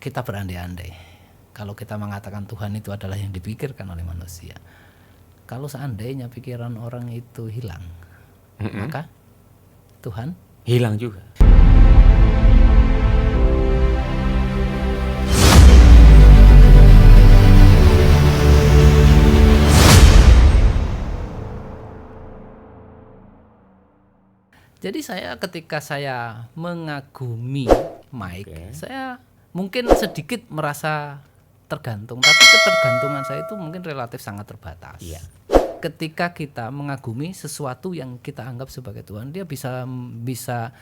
kita berandai-andai. Kalau kita mengatakan Tuhan itu adalah yang dipikirkan oleh manusia. Kalau seandainya pikiran orang itu hilang, maka Tuhan hilang juga. Jadi ketika saya mengagumi Mike, saya mungkin sedikit merasa tergantung, tapi ketergantungan saya itu mungkin relatif sangat terbatas. Iya. Ketika kita mengagumi sesuatu yang kita anggap sebagai Tuhan, dia bisa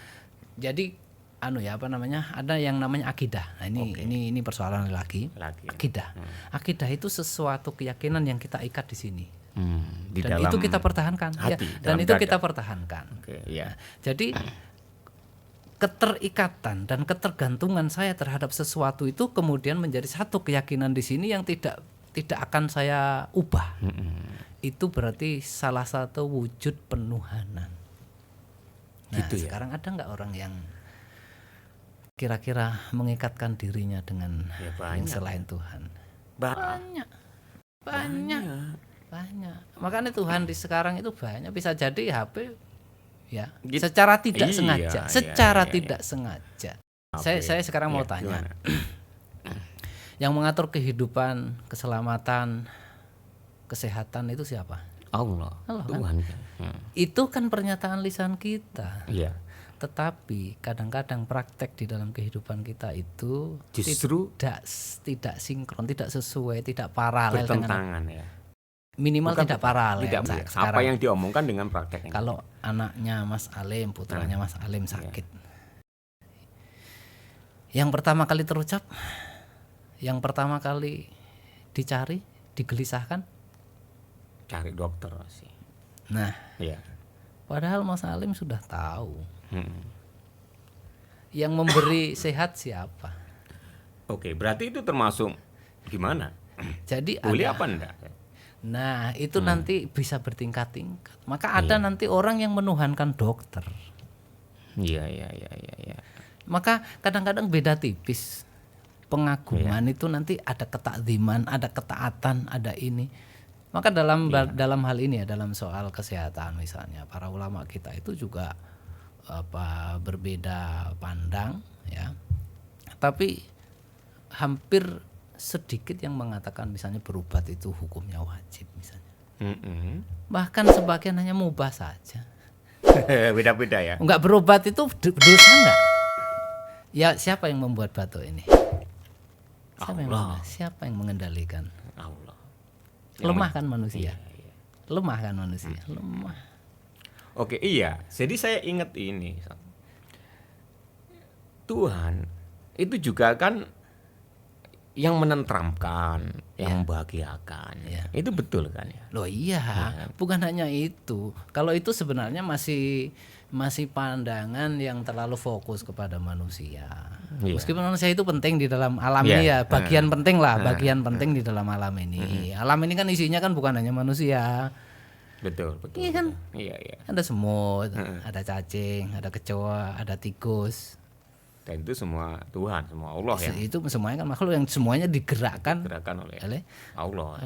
jadi ada yang namanya akidah. Nah, ini persoalan lagi. Akidah. Akidah itu sesuatu keyakinan yang kita ikat di sini. Dan itu kita pertahankan, hati, dan itu kita pertahankan. Jadi keterikatan dan ketergantungan saya terhadap sesuatu itu kemudian menjadi satu keyakinan di sini yang tidak akan saya ubah. Itu berarti salah satu wujud penuhanan. Nah, sekarang ada nggak orang yang kira-kira mengikatkan dirinya dengan yang selain Tuhan? Banyak. Makanya Tuhan di sekarang itu banyak, bisa jadi HP secara tidak sengaja. Saya sekarang mau tanya. Yang mengatur kehidupan, keselamatan, kesehatan itu siapa? Allah Tuhan. Itu kan pernyataan lisan kita. Iya. Tetapi kadang-kadang praktek di dalam kehidupan kita itu justru tidak sinkron, tidak sesuai, tidak paralel bertentangan dengan minimal tidak paralel. Apa yang diomongkan dengan prakteknya. Kalau anaknya Mas Alim, putranya Mas Alim sakit, yang pertama kali terucap, yang pertama kali dicari, digelisahkan, cari dokter sih. Nah, padahal Mas Alim sudah tahu. Yang memberi sehat siapa? Oke, berarti itu termasuk gimana? Jadi boleh apa enggak? Nah, itu nanti bisa bertingkat-tingkat. Maka ada nanti orang yang menuhankan dokter. Iya. Maka kadang-kadang beda tipis. Pengaguman itu nanti ada ketakziman, ada ketaatan, ada ini. Maka dalam hal ini dalam soal kesehatan misalnya, para ulama kita itu juga berbeda pandang, ya. Tapi hampir sedikit yang mengatakan misalnya berobat itu hukumnya wajib misalnya. Bahkan sebagian hanya mubah saja. Beda-beda ya. Enggak berobat itu dosa enggak? Ya, siapa yang membuat batuk ini? Siapa yang mengendalikan? Allah. Lemah kan manusia. Lemah kan manusia. Lemah. Oke, iya. Jadi saya ingat ini. Tuhan itu juga kan yang menenteramkan, yang membahagiakan. Itu betul kan ya? Loh iya, bukan hanya itu. Kalau itu sebenarnya masih pandangan yang terlalu fokus kepada manusia. Meskipun manusia itu penting di dalam alam ini bagian penting di dalam alam ini. Alam ini kan isinya kan bukan hanya manusia. Betul. Iya kan? Iya. Ada semut, ada cacing, ada kecoa, ada tikus. Dan itu semua Tuhan, semua Allah ya. Itu semuanya kan makhluk yang semuanya digerakkan oleh Allah.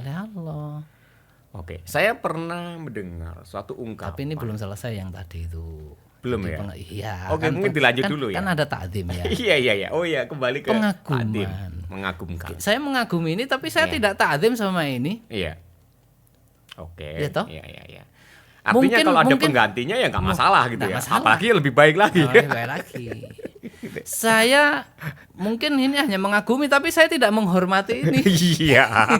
Oke, saya pernah mendengar suatu ungkapan. Tapi ini belum selesai yang tadi itu. Belum ya? Iya. Oke, kan, mungkin dilanjut dulu ya. Kan ada ta'zim ya. Iya. Oh iya, kembali ke pengaguman. Mengagumkan. Saya mengagumi ini tapi saya tidak ta'zim sama ini. Iya. Oke. Iya. Artinya mungkin, kalau ada penggantinya ya nggak masalah gitu ya. Masalah. Apalagi lebih baik lagi. Saya mungkin ini hanya mengagumi tapi saya tidak menghormati ini. Iya.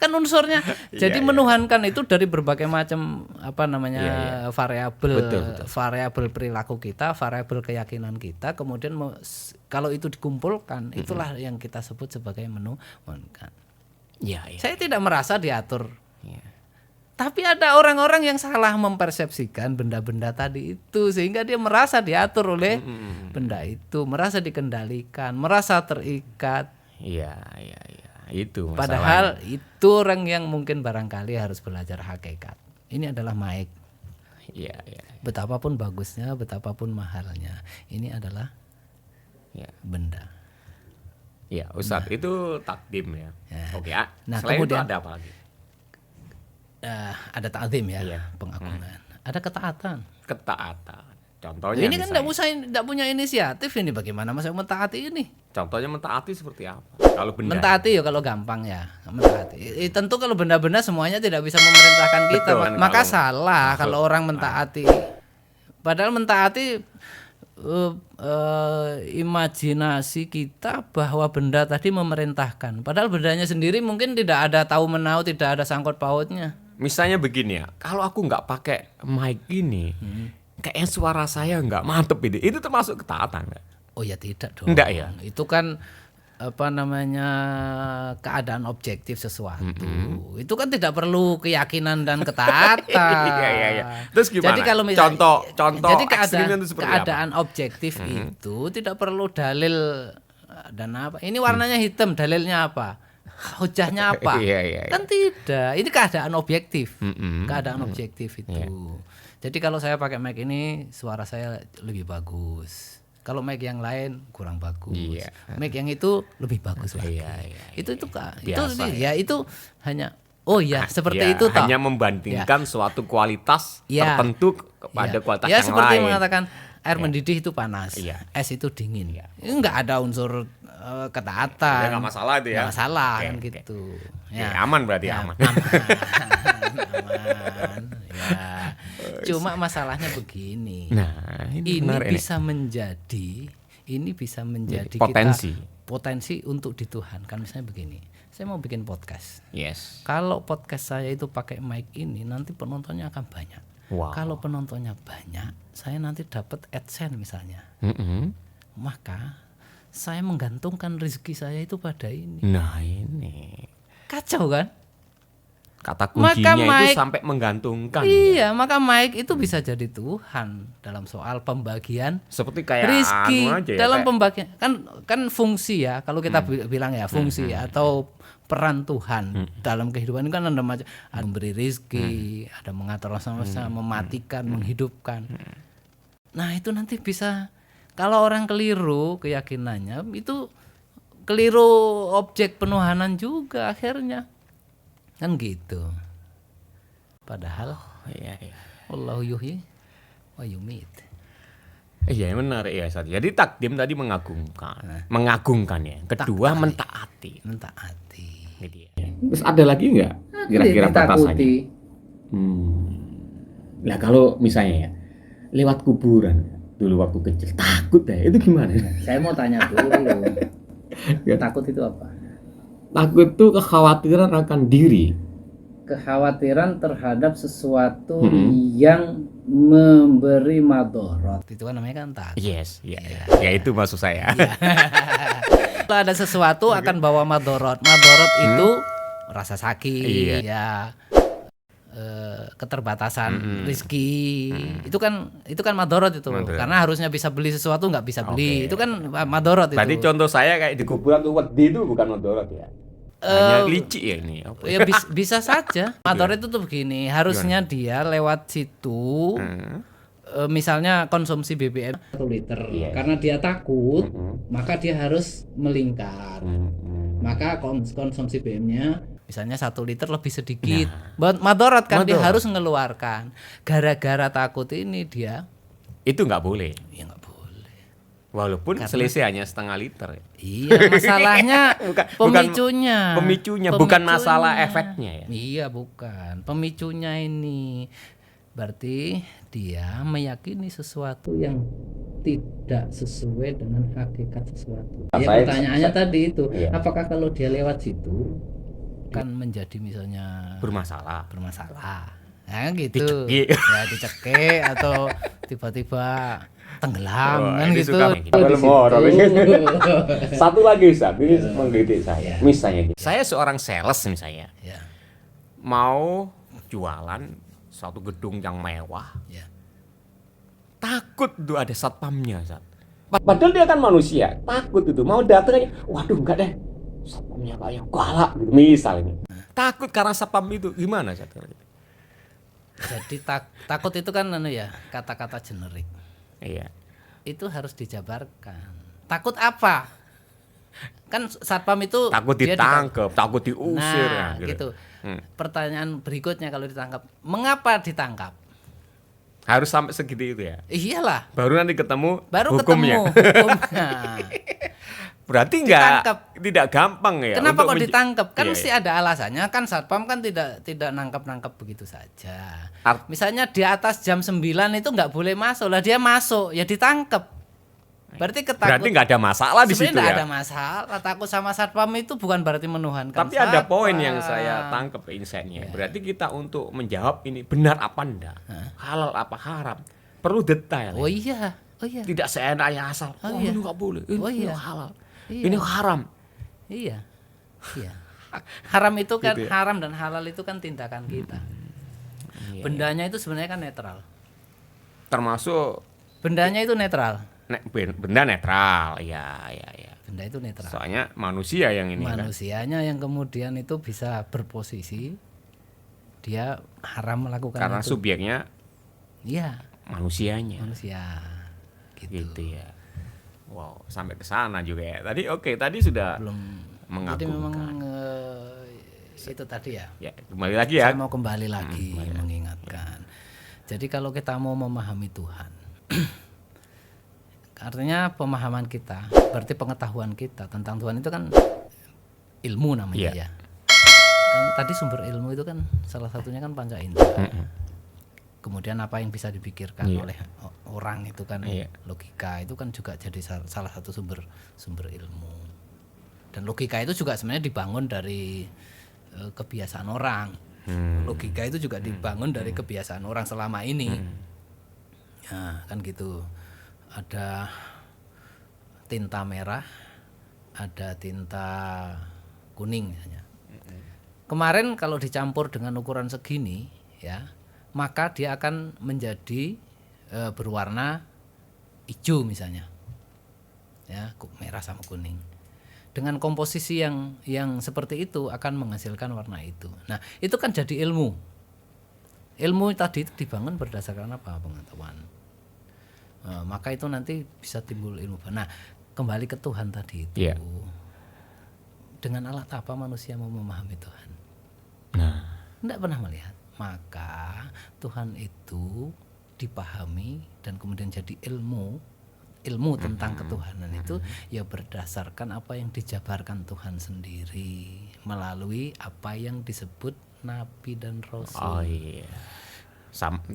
Kan unsurnya jadi menuhankan itu dari berbagai macam variabel. Betul. Variabel perilaku kita, variabel keyakinan kita, kemudian kalau itu dikumpulkan itulah yang kita sebut sebagai menuhankan. Iya. Saya tidak merasa diatur. Tapi ada orang-orang yang salah mempersepsikan benda-benda tadi itu sehingga dia merasa diatur oleh benda itu, merasa dikendalikan, merasa terikat. Iya. Itu masalahnya. Padahal itu orang yang mungkin barangkali harus belajar hakikat. Ini adalah Mike. Iya. Betapapun bagusnya, betapapun mahalnya, ini adalah benda. Iya, Ustadz, itu takdim ya. Oke ya. Nah, Selain kemudian itu ada apa lagi? ada ta'zim ya, Iya. pengagungan. Ada ketaatan. Ketaatan. Contohnya Ini kan enggak punya inisiatif ini, bagaimana masa mentaati ini? Contohnya mentaati seperti apa? Kalau benda. Mentaati ya kalau gampang ya, mentaati. Tentu kalau benda-benda semuanya tidak bisa memerintahkan kita, Betul, maka kalau salah kalau orang mentaati. Padahal mentaati imajinasi kita bahwa benda tadi memerintahkan. Padahal bendanya sendiri mungkin tidak ada tahu menau, tidak ada sangkut pautnya. Misalnya begini ya, kalau aku nggak pakai mic ini, kayaknya suara saya nggak mantep ini. Itu termasuk ketaatan nggak? Oh ya tidak dong. Enggak ya? Itu kan apa namanya, keadaan objektif sesuatu. Itu kan tidak perlu keyakinan dan ketaatan. Iya. Terus gimana? Jadi kalau misalnya contoh jadi ekstrimnya itu seperti keadaan objektif itu tidak perlu dalil dan apa. Ini warnanya hitam, dalilnya apa? Hujahnya apa? Iya. Kan tidak. Ini keadaan objektif. Keadaan objektif itu. Jadi kalau saya pakai mic ini suara saya lebih bagus. Kalau mic yang lain kurang bagus. Iya. Mic yang itu lebih bagus lagi. Iya. Itu Kak. Biasa, Itu hanya seperti itu toh. Hanya membandingkan suatu kualitas tertentu kepada kualitas yang seperti lain. mengatakan air mendidih itu panas, es itu dingin. Ini enggak ada unsur ketaatan. Ya, nggak masalah itu ya. Nggak masalah Oke. kan gitu. Ya, aman berarti aman. Aman. Ya. Cuma masalahnya begini. Nah, ini bisa menjadi potensi. Potensi untuk dituhankan. Misalnya begini. Saya mau bikin podcast. Yes. Kalau podcast saya itu pakai mic ini, nanti penontonnya akan banyak. Wow. Kalau penontonnya banyak, saya nanti dapat AdSense misalnya. Maka saya menggantungkan rezeki saya itu pada ini. Nah, ini Kacau kan? kata kuncinya itu mic, sampai menggantungkan. Iya, maka mic itu bisa jadi Tuhan dalam soal pembagian Seperti kayak rezeki aja ya, dalam kayak, pembagian kan fungsi ya, kalau kita bilang ya fungsi atau peran Tuhan dalam kehidupan ini kan ada macam, ada memberi rezeki, ada mengatur sama-sama, mematikan, menghidupkan. Nah, itu nanti bisa, kalau orang keliru keyakinannya, itu keliru objek penuhanan juga akhirnya. Kan gitu. Padahal iya. Allahu yuhyi wa yumit. Iya, menarik ya. Jadi takdim tadi mengagungkan ya. Kedua mentaati. Gitu ya. Terus ada lagi nggak kira-kira batasannya? Nah, kalau misalnya ya lewat kuburan dulu waktu kecil takut ya, itu gimana? Saya mau tanya dulu. Takut itu apa? Takut itu kekhawatiran akan diri. Kekhawatiran terhadap sesuatu yang memberi madorot. Itu kan namanya kan takut. Yes, ya itu maksud saya. Kalau ada sesuatu akan bawa madorot. Madorot itu rasa sakit, keterbatasan rezeki. Itu kan madorot itu. Karena harusnya bisa beli sesuatu nggak bisa beli. Itu kan madorot itu. Berarti contoh saya kayak di kuburan tuh wedi itu bukan madorot ya. Hanya licik ya ini. Ya bisa saja. Madorot itu tuh begini, harusnya dia lewat situ. Misalnya konsumsi BBM 1 liter, karena dia takut, maka dia harus melingkar. Maka konsumsi BBM-nya misalnya 1 liter lebih sedikit. Madorot kan, dia harus mengeluarkan. Gara-gara takut ini dia itu nggak boleh. Ya nggak boleh. Walaupun selisih hanya setengah liter. Iya, masalahnya pemicunya, bukan masalah efeknya ya. Iya, bukan. Pemicunya ini berarti dia meyakini sesuatu yang tidak sesuai dengan hakikat sesuatu. Ya, pertanyaannya tadi itu, apakah kalau dia lewat situ kan menjadi misalnya bermasalah. Nah, gitu. Dicekik atau tiba-tiba tenggelam kan gitu. Satu lagi Ustaz, ini menggelitik saya. Misalnya gitu. Saya seorang sales misalnya. Mau jualan suatu gedung yang mewah. Takut tuh ada satpamnya, Ustaz. Padahal dia kan manusia, takut itu. Mau datang aja, waduh enggak deh. Satpamnya kayak galak gitu misalnya. Takut karena satpam itu gimana, Ustaz? Jadi takut itu kan kata-kata generik. Iya. Itu harus dijabarkan. Takut apa? Kan satpam itu takut dia ditangkap, takut diusir. Nah, gitu. Pertanyaan berikutnya kalau ditangkap, mengapa ditangkap? Harus sampai segitu itu ya. Iyalah. Baru nanti ketemu Baru hukumnya. ketemu hukumnya. Berarti tidak gampang ya. Kenapa kok ditangkap? Kan mesti ada alasannya. Kan satpam kan tidak nangkap begitu saja. Misalnya di atas jam 9 itu nggak boleh masuk lah, dia masuk ya ditangkap. Berarti nggak ada masalah di situ ya. Sebenarnya nggak ada masalah. Takut sama satpam itu bukan berarti menuhankan. Tapi ada poin yang saya tangkap insight-nya. Berarti kita untuk menjawab ini benar apa enggak, halal apa haram, perlu detail. Oh iya. Tidak seenaknya asal. Ini nggak boleh. Ini halal. Ini haram. Iya. Haram itu kan gitu ya? Haram dan halal itu kan tindakan kita. Bendanya itu sebenarnya kan netral. Termasuk bendanya itu netral. Benda netral, ya. Benda itu netral. Soalnya manusia yang ini. Manusianya kan? Yang kemudian itu bisa berposisi, dia haram melakukan karena itu. Subjeknya, iya. Manusianya. Manusia. Gitu ya. Wow, sampai ke sana juga ya. Tadi sudah belum mengagumkan. Jadi memang itu tadi ya. Ya, kembali lagi ya. Saya mau kembali lagi mengingatkan. Jadi kalau kita mau memahami Tuhan. Artinya pemahaman kita, berarti pengetahuan kita tentang Tuhan itu kan ilmu namanya ya. Kan tadi sumber ilmu itu kan salah satunya kan panca indera. Kemudian apa yang bisa dipikirkan oleh orang itu kan logika itu kan juga jadi salah satu sumber ilmu. Dan logika itu juga sebenarnya dibangun dari kebiasaan orang. Logika itu juga dibangun dari kebiasaan orang selama ini. Ya, kan gitu. Ada tinta merah, ada tinta kuning misalnya. Kemarin kalau dicampur dengan ukuran segini ya, maka dia akan menjadi berwarna hijau misalnya. Ya, merah sama kuning. Dengan komposisi yang seperti itu akan menghasilkan warna itu. Nah, itu kan jadi ilmu. Ilmu tadi itu dibangun berdasarkan apa? Pengetahuan. Maka itu nanti bisa timbul ilmu. Nah, kembali ke Tuhan tadi itu. Yeah. Dengan alat apa manusia mau memahami Tuhan? Tidak pernah melihat. Maka Tuhan itu dipahami dan kemudian jadi ilmu tentang ketuhanan itu ya berdasarkan apa yang dijabarkan Tuhan sendiri melalui apa yang disebut Nabi dan Rasul. Oh iya.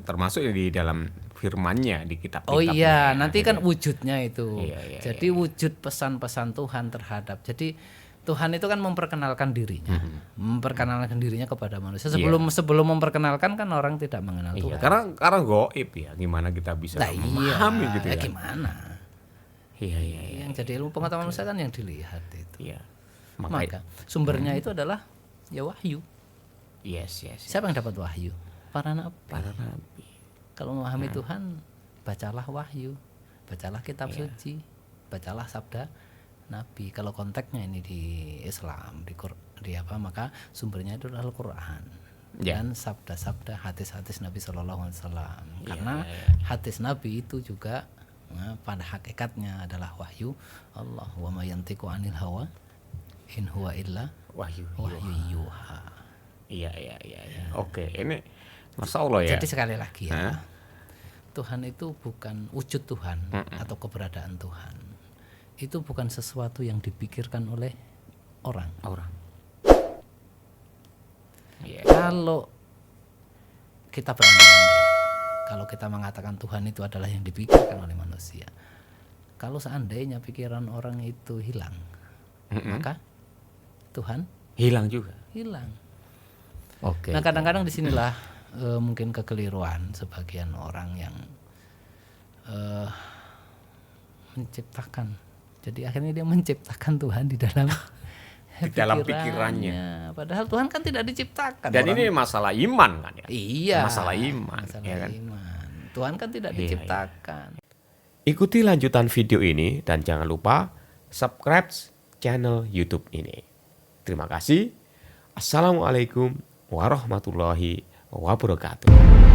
Termasuk di dalam firman-Nya di kitab. Oh iya, nanti kan wujudnya itu. Jadi wujud pesan-pesan Tuhan terhadap. Jadi Tuhan itu kan memperkenalkan dirinya, memperkenalkan dirinya kepada manusia. Sebelum memperkenalkan kan orang tidak mengenal Tuhan. Karena gaib ya, gimana kita bisa memahami gitu ya? Gimana? Iya. Yang jadi ilmu pengetahuan manusia kan yang dilihat itu. Iya. Maka sumbernya itu adalah ya wahyu. Yes. Siapa yang dapat wahyu? Para nabi. Kalau memahami Tuhan, bacalah wahyu, bacalah kitab suci, bacalah sabda Nabi. Kalau konteksnya ini di Islam, di apa, maka sumbernya itu adalah Al-Qur'an dan sabda-sabda hadis-hadis Nabi Sallallahu Alaihi Wasallam. Karena hadis Nabi itu juga pada hakikatnya adalah wahyu Allah. Wa ma yantiqu 'anil hawa in huwa illa wahyu yuha. Iya. Oke, ini Masya Allah ya. Jadi sekali lagi ya, Tuhan itu bukan wujud Tuhan atau keberadaan Tuhan. Itu bukan sesuatu yang dipikirkan oleh orang. Kalau kita berandai-andai, kalau kita mengatakan Tuhan itu adalah yang dipikirkan oleh manusia, kalau seandainya pikiran orang itu hilang, maka Tuhan hilang juga. Oke. Nah kadang-kadang disinilah mungkin kekeliruan sebagian orang yang menciptakan. Jadi akhirnya dia menciptakan Tuhan di dalam pikirannya. Padahal Tuhan kan tidak diciptakan. Dan ini masalah iman kan ya? Iya. Masalah iman. Tuhan kan tidak diciptakan. Ikuti lanjutan video ini dan jangan lupa subscribe channel YouTube ini. Terima kasih. Assalamualaikum warahmatullahi wabarakatuh.